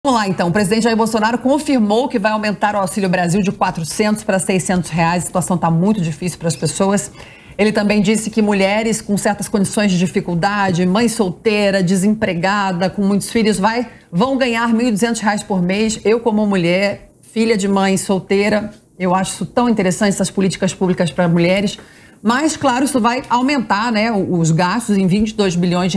Vamos lá, então. O presidente Jair Bolsonaro confirmou que vai aumentar o Auxílio Brasil de R$400 para R$600. A situação está muito difícil para as pessoas. Ele também disse que mulheres com certas condições de dificuldade, mãe solteira, desempregada, com muitos filhos, vão ganhar R$1.200 por mês. Eu, como mulher, filha de mãe solteira, eu acho isso tão interessante, essas políticas públicas para mulheres. Mas, claro, isso vai aumentar, né, os gastos em R$22 bilhões.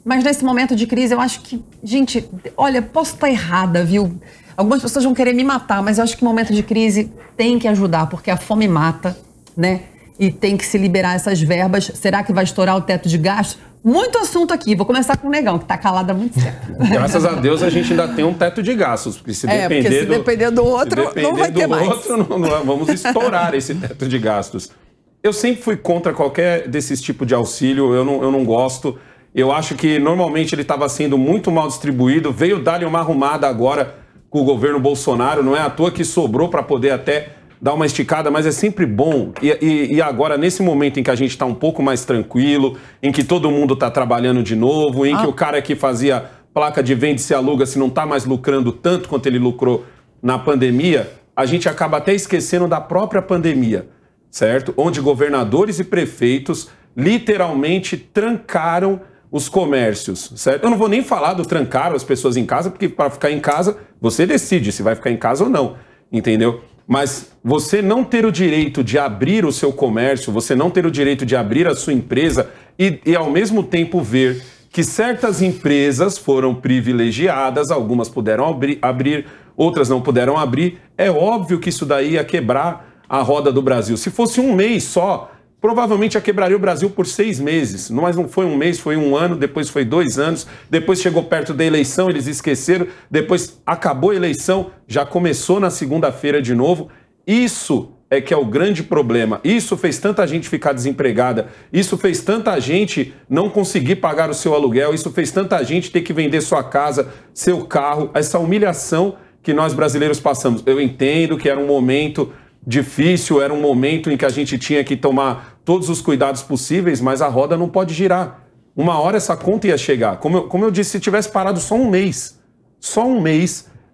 Mas nesse momento de crise, eu acho que, gente, olha, posso estar errada, viu? Algumas pessoas vão querer me matar, mas eu acho que momento de crise tem que ajudar, porque a fome mata, né? E tem que se liberar essas verbas. Será que vai estourar o teto de gastos? Muito assunto aqui. Vou começar com o Negão, que está calado há muito tempo. Graças a Deus a gente ainda tem um teto de gastos, porque se depender do outro, não vai ter mais. Vamos estourar esse teto de gastos. Eu sempre fui contra qualquer desses tipos de auxílio, eu não gosto. Eu acho que normalmente ele estava sendo muito mal distribuído, veio dar-lhe uma arrumada agora com o governo Bolsonaro, não é à toa que sobrou para poder até dar uma esticada, mas é sempre bom. E agora, nesse momento em que a gente está um pouco mais tranquilo, em que todo mundo está trabalhando de novo, em que o cara que fazia placa de vende se aluga se não está mais lucrando tanto quanto ele lucrou na pandemia, a gente acaba até esquecendo da própria pandemia, certo? Onde governadores e prefeitos literalmente trancaram os comércios, certo? Eu não vou nem falar do trancar as pessoas em casa, porque para ficar em casa, você decide se vai ficar em casa ou não, entendeu? Mas você não ter o direito de abrir o seu comércio, você não ter o direito de abrir a sua empresa e ao mesmo tempo ver que certas empresas foram privilegiadas, algumas puderam abrir, outras não puderam abrir, é óbvio que isso daí ia quebrar a roda do Brasil. Se fosse um mês só, provavelmente já quebraria o Brasil por 6 meses. Mas não foi um mês, foi 1 ano, depois foi 2 anos, depois chegou perto da eleição, eles esqueceram, depois acabou a eleição, já começou na segunda-feira de novo. Isso é que é o grande problema. Isso fez tanta gente ficar desempregada, isso fez tanta gente não conseguir pagar o seu aluguel, isso fez tanta gente ter que vender sua casa, seu carro, essa humilhação que nós brasileiros passamos. Eu entendo que era um momento difícil, era um momento em que a gente tinha que tomar todos os cuidados possíveis, mas a roda não pode girar. Uma hora essa conta ia chegar. Como eu disse, se tivesse parado só um mês,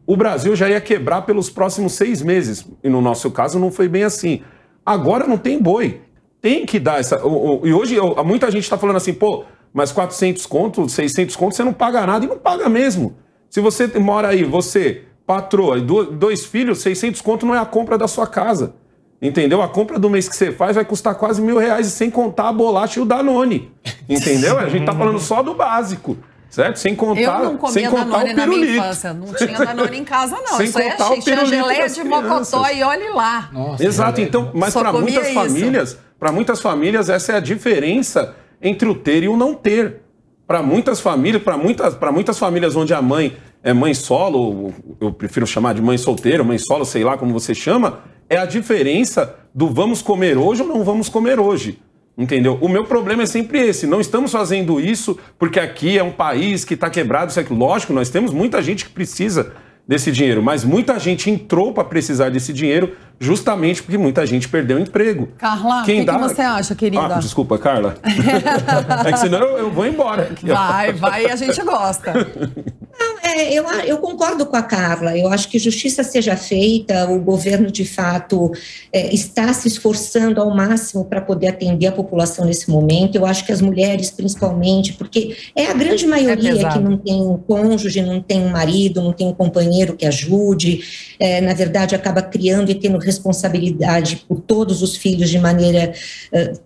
o Brasil já ia quebrar pelos próximos 6 meses. E no nosso caso não foi bem assim. Agora não tem boi. Tem que dar essa... E hoje muita gente está falando assim, pô, mas 400 conto, 600 conto, você não paga nada. E não paga mesmo. Se você mora aí, você... patroa, 2 filhos, 600 conto não é a compra da sua casa, entendeu? A compra do mês que você faz vai custar quase R$1.000 e sem contar a bolacha e o Danone, entendeu? A gente tá falando só do básico, certo? Sem contar, eu não comia Danone na minha infância, não tinha Danone em casa não, sem contar o tinha geleia de mocotó e olhe lá. Nossa, exato, então, mas para muitas famílias essa é a diferença entre o ter e o não ter. Para muitas famílias onde a mãe é mãe solo, eu prefiro chamar de mãe solteira, mãe solo, sei lá como você chama, é a diferença do vamos comer hoje ou não vamos comer hoje, entendeu? O meu problema é sempre esse, não estamos fazendo isso porque aqui é um país que está quebrado, isso aqui. Lógico, nós temos muita gente que precisa desse dinheiro, mas muita gente entrou para precisar desse dinheiro justamente porque muita gente perdeu o emprego. Carla, o que você acha, querida? Desculpa, Carla. É que senão eu vou embora. Aqui, vai, a gente gosta. Eu concordo com a Carla, eu acho que justiça seja feita, o governo de fato está se esforçando ao máximo para poder atender a população nesse momento. Eu acho que as mulheres principalmente, porque é a grande maioria que não tem um cônjuge, não tem um marido, não tem um companheiro que ajude, na verdade acaba criando e tendo responsabilidade por todos os filhos de maneira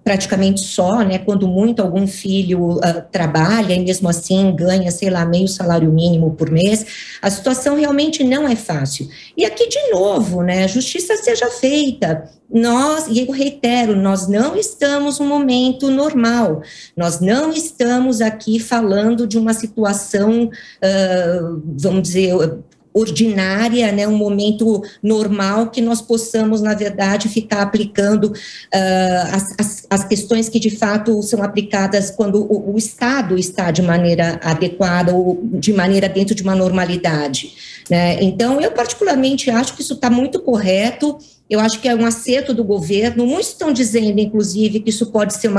praticamente só, né? Quando muito algum filho trabalha e mesmo assim ganha, sei lá, meio salário mínimo por mês, a situação realmente não é fácil. E aqui, de novo, né, a justiça seja feita. E eu reitero, nós não estamos num momento normal, nós não estamos aqui falando de uma situação, vamos dizer, ordinária, né, um momento normal que nós possamos, na verdade, ficar aplicando as questões que, de fato, são aplicadas quando o Estado está de maneira adequada ou de maneira dentro de uma normalidade. né? Então, eu particularmente acho que isso está muito correto. Eu acho que é um acerto do governo. Muitos estão dizendo, inclusive, que isso pode ser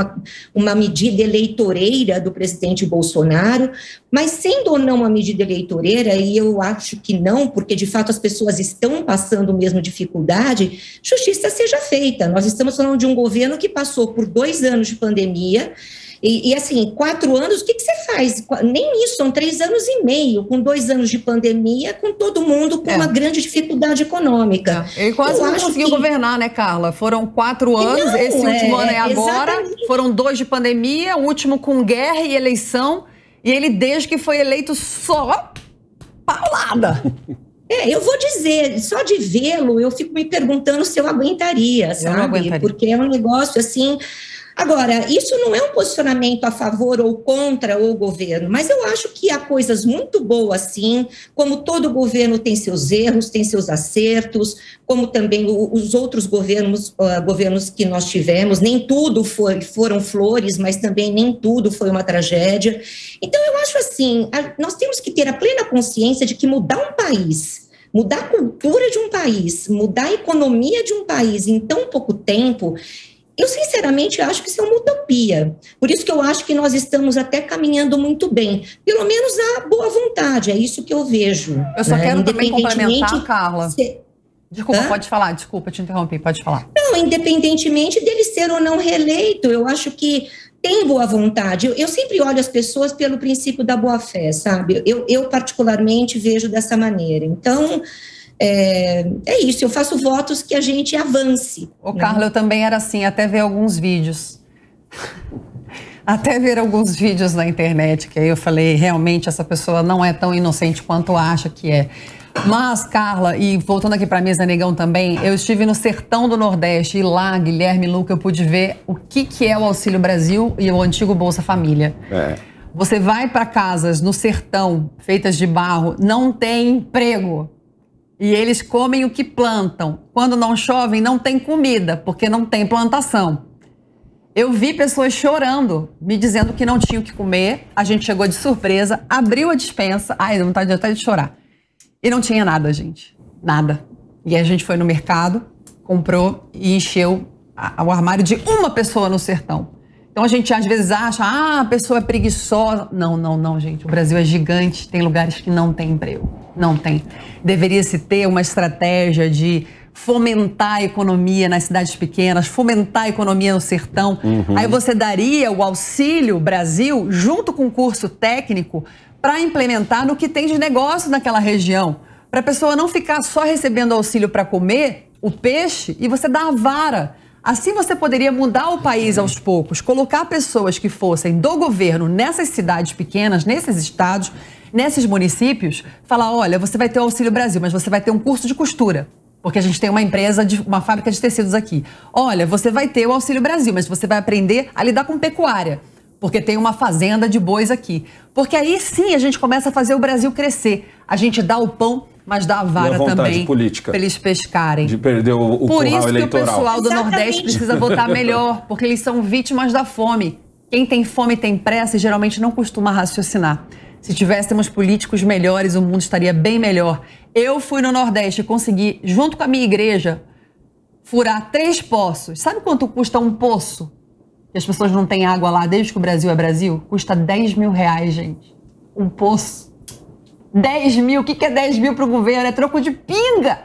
uma medida eleitoreira do presidente Bolsonaro, mas sendo ou não uma medida eleitoreira, e eu acho que não, porque de fato as pessoas estão passando mesmo dificuldade, justiça seja feita. Nós estamos falando de um governo que passou por 2 anos de pandemia, e assim, 4 anos, o que você faz? Nem isso, são 3 anos e meio, com 2 anos de pandemia, com todo mundo com uma grande dificuldade econômica. Ele quase não conseguiu governar, né, Carla? Foram 4 anos, esse último ano é agora, exatamente. Foram 2 de pandemia, o último com guerra e eleição, e ele, desde que foi eleito, só paulada. Eu vou dizer, só de vê-lo, eu fico me perguntando se eu aguentaria, sabe? Eu não aguentaria. Porque é um negócio assim... Agora, isso não é um posicionamento a favor ou contra o governo, mas eu acho que há coisas muito boas, sim, como todo governo tem seus erros, tem seus acertos, como também os outros governos que nós tivemos, nem tudo foram flores, mas também nem tudo foi uma tragédia. Então, eu acho assim, nós temos que ter a plena consciência de que mudar um país, mudar a cultura de um país, mudar a economia de um país em tão pouco tempo... Eu, sinceramente, acho que isso é uma utopia. Por isso que eu acho que nós estamos até caminhando muito bem. Pelo menos a boa vontade, é isso que eu vejo. Eu só quero também complementar, Carla. Desculpa, pode falar. Desculpa, te interrompi, pode falar. Não, independentemente dele ser ou não reeleito, eu acho que tem boa vontade. Eu sempre olho as pessoas pelo princípio da boa-fé, sabe? Eu particularmente vejo dessa maneira. Então... É isso, eu faço votos que a gente avance. Ô, Carla, eu também era assim, até ver alguns vídeos. Até ver alguns vídeos na internet, que aí eu falei, realmente essa pessoa não é tão inocente quanto acha que é. Mas, Carla, e voltando aqui para a mesa, Negão, também, eu estive no sertão do Nordeste e lá, Guilherme e Luca, eu pude ver o que é o Auxílio Brasil e o antigo Bolsa Família. Você vai para casas no sertão, feitas de barro, não tem emprego. E eles comem o que plantam. Quando não chove, não tem comida, porque não tem plantação. Eu vi pessoas chorando, me dizendo que não tinham o que comer. A gente chegou de surpresa, abriu a despensa. Ai, dá vontade até de chorar. E não tinha nada, gente. Nada. E a gente foi no mercado, comprou e encheu o armário de uma pessoa no sertão. Então a gente às vezes acha, a pessoa é preguiçosa. Não, gente. O Brasil é gigante, tem lugares que não tem emprego. Não tem. Deveria-se ter uma estratégia de fomentar a economia nas cidades pequenas, fomentar a economia no sertão. Aí você daria o Auxílio Brasil junto com o curso técnico para implementar no que tem de negócio naquela região. Para a pessoa não ficar só recebendo auxílio para comer o peixe e você dar a vara. Assim você poderia mudar o país aos poucos, colocar pessoas que fossem do governo nessas cidades pequenas, nesses estados, nesses municípios, falar, olha, você vai ter o Auxílio Brasil, mas você vai ter um curso de costura, porque a gente tem uma fábrica de tecidos aqui. Olha, você vai ter o Auxílio Brasil, mas você vai aprender a lidar com pecuária, porque tem uma fazenda de bois aqui. Porque aí sim a gente começa a fazer o Brasil crescer. A gente dá o pão, mas dá a vara também para eles pescarem. De perder o Por isso eleitoral. Que o pessoal do Nordeste precisa votar melhor, porque eles são vítimas da fome. Quem tem fome tem pressa e geralmente não costuma raciocinar. Se tivéssemos políticos melhores, o mundo estaria bem melhor. Eu fui no Nordeste e consegui, junto com a minha igreja, furar 3 poços. Sabe quanto custa um poço? Que as pessoas não têm água lá desde que o Brasil é Brasil? Custa 10 mil reais, gente. Um poço. 10 mil. O que é 10 mil para o governo? É troco de pinga.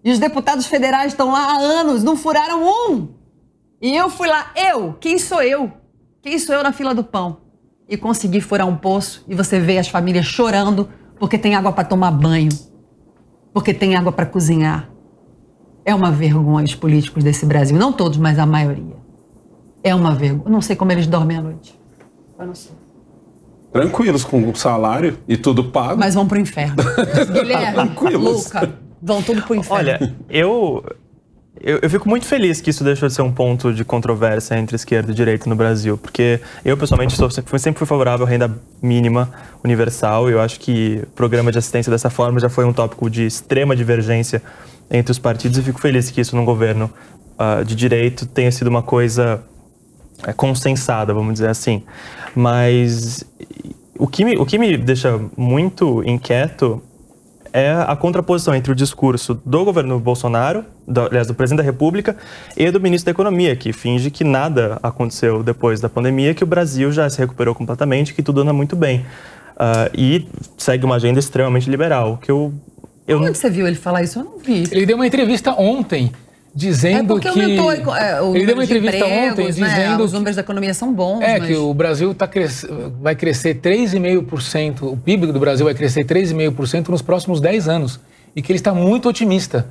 E os deputados federais estão lá há anos, não furaram um. E eu fui lá, quem sou eu? Quem sou eu na fila do pão? E consegui furar um poço e você vê as famílias chorando porque tem água para tomar banho, porque tem água para cozinhar. É uma vergonha os políticos desse Brasil. Não todos, mas a maioria. É uma vergonha. Eu não sei como eles dormem à noite. Eu não sei. Tranquilos com o salário e tudo pago. Mas vão pro inferno. Guilherme, Luca, vão tudo pro inferno. Olha, eu fico muito feliz que isso deixou de ser um ponto de controvérsia entre esquerda e direita no Brasil, porque eu, pessoalmente, sempre fui favorável à renda mínima universal. Eu acho que o programa de assistência dessa forma já foi um tópico de extrema divergência entre os partidos e fico feliz que isso num governo de direito tenha sido uma coisa consensada, vamos dizer assim. Mas o que me deixa muito inquieto é a contraposição entre o discurso do governo Bolsonaro, aliás, do presidente da República, e do ministro da Economia, que finge que nada aconteceu depois da pandemia, que o Brasil já se recuperou completamente, que tudo anda muito bem. E segue uma agenda extremamente liberal. Onde você viu ele falar isso? Eu não vi. Ele deu uma entrevista ontem dizendo que... Ele deu uma entrevista ontem dizendo... Os números da economia são bons, mas... que o Brasil vai crescer 3,5%, o PIB do Brasil vai crescer 3,5% nos próximos 10 anos. E que ele está muito otimista.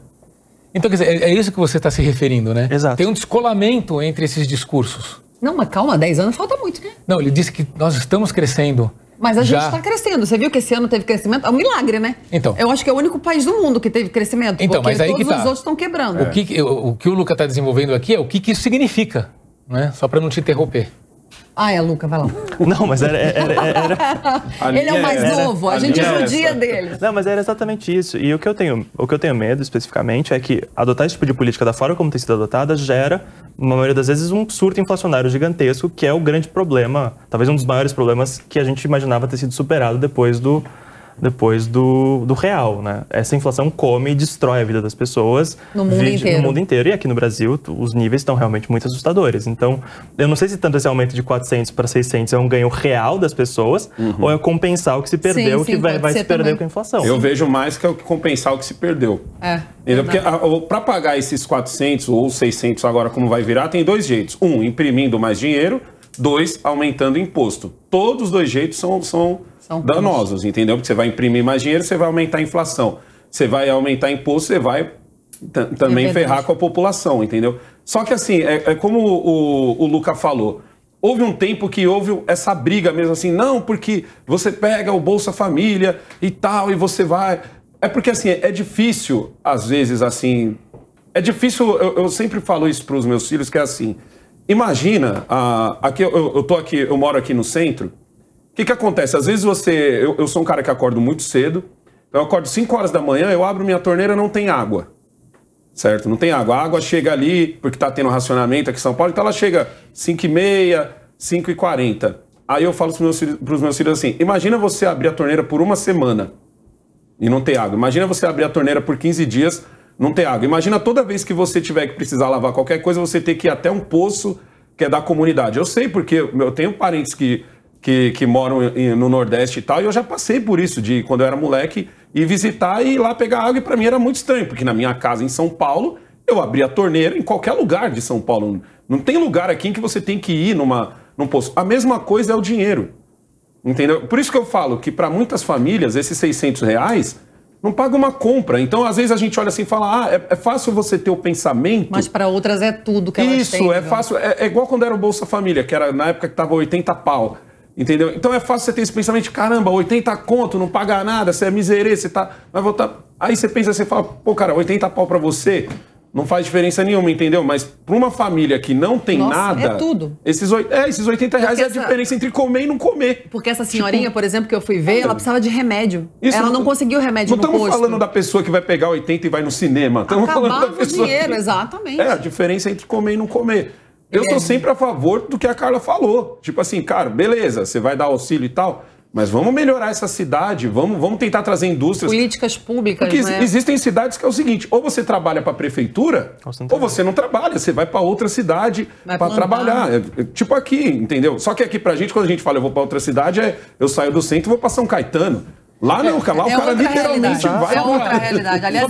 Então, quer dizer, é isso que você está se referindo, né? Exato. Tem um descolamento entre esses discursos. Não, mas calma, 10 anos falta muito, né? Não, ele disse que nós estamos crescendo. Mas a gente está crescendo. Você viu que esse ano teve crescimento? É um milagre, né? Então. Eu acho que é o único país do mundo que teve crescimento. Então, porque mas aí todos que tá. os outros estão quebrando. O que o Luca está desenvolvendo aqui é o que isso significa, né? Só para não te interromper. Luca, vai lá. Não, mas era... Ele é o mais novo, a gente judia dele. Não, mas era exatamente isso. E o que eu tenho medo, especificamente, é que adotar esse tipo de política da forma como tem sido adotada gera, na maioria das vezes, um surto inflacionário gigantesco, que é o grande problema, talvez um dos maiores problemas que a gente imaginava ter sido superado depois do real, né? Essa inflação come e destrói a vida das pessoas no mundo inteiro. E aqui no Brasil, os níveis estão realmente muito assustadores. Então, eu não sei se tanto esse aumento de 400 para 600 é um ganho real das pessoas ou é compensar o que se perdeu, que vai se perder com a inflação. Eu vejo mais que é o que compensar o que se perdeu. Porque para pagar esses 400 ou 600 agora, como vai virar, tem dois jeitos. Um, imprimindo mais dinheiro. Dois, aumentando imposto. Todos os dois jeitos são danosos, entendeu? Porque você vai imprimir mais dinheiro, você vai aumentar a inflação. Você vai aumentar imposto, você vai também ferrar com a população, entendeu? Só que assim, é como o Luca falou, houve um tempo que houve essa briga mesmo assim, não, porque você pega o Bolsa Família e tal, e você vai... É porque assim, é difícil, às vezes, assim... É difícil, eu sempre falo isso para os meus filhos, que é assim... Imagina, eu moro aqui no centro, o que acontece? Às vezes eu sou um cara que acordo muito cedo, eu acordo 5 horas da manhã, eu abro minha torneira, não tem água, certo? Não tem água, a água chega ali, porque tá tendo racionamento aqui em São Paulo, então ela chega 5h30, 5h40. Aí eu falo pros meus filhos assim, imagina você abrir a torneira por uma semana e não ter água, imagina você abrir a torneira por 15 dias não ter água. Imagina toda vez que você tiver que precisar lavar qualquer coisa, você ter que ir até um poço que é da comunidade. Eu sei porque eu tenho parentes que moram no Nordeste e tal, e eu já passei por isso, de quando eu era moleque, ir visitar e ir lá pegar água, e pra mim era muito estranho, porque na minha casa em São Paulo, eu abria a torneira em qualquer lugar de São Paulo. Não tem lugar aqui em que você tem que ir num poço. A mesma coisa é o dinheiro, entendeu? Por isso que eu falo que para muitas famílias, esses R$600 não paga uma compra. Então, às vezes, a gente olha assim e fala, é fácil você ter o pensamento... Mas para outras é tudo que elas têm. Isso, é fácil. É igual quando era o Bolsa Família, que era na época que tava 80 pau. Entendeu? Então é fácil você ter esse pensamento de, caramba, 80 conto, não paga nada, você é miserê, você vai voltar... Aí você pensa, você fala, pô, cara, 80 pau pra você não faz diferença nenhuma, entendeu? Mas pra uma família que não tem nada... é tudo. Esses R$80 é a diferença entre comer e não comer. Porque essa senhorinha, por exemplo, que eu fui ver, ela precisava de remédio. Ela não conseguiu remédio no posto. Não estamos falando da pessoa que vai pegar 80 e vai no cinema. Estamos falando da pessoa... dinheiro, exatamente. A diferença entre comer e não comer. Eu sou sempre a favor do que a Carla falou. Tipo assim, cara, beleza, você vai dar auxílio e tal, mas vamos melhorar essa cidade, vamos tentar trazer indústrias. Políticas públicas, porque né? Existem cidades que é o seguinte, ou você trabalha para a prefeitura, ou você não trabalha, você vai para outra cidade para trabalhar. Tipo aqui, entendeu? Só que aqui pra gente, quando a gente fala eu vou para outra cidade, eu saio do centro e vou para São Caetano. Lá não, lá o cara literalmente vai. É outra realidade. Aliás,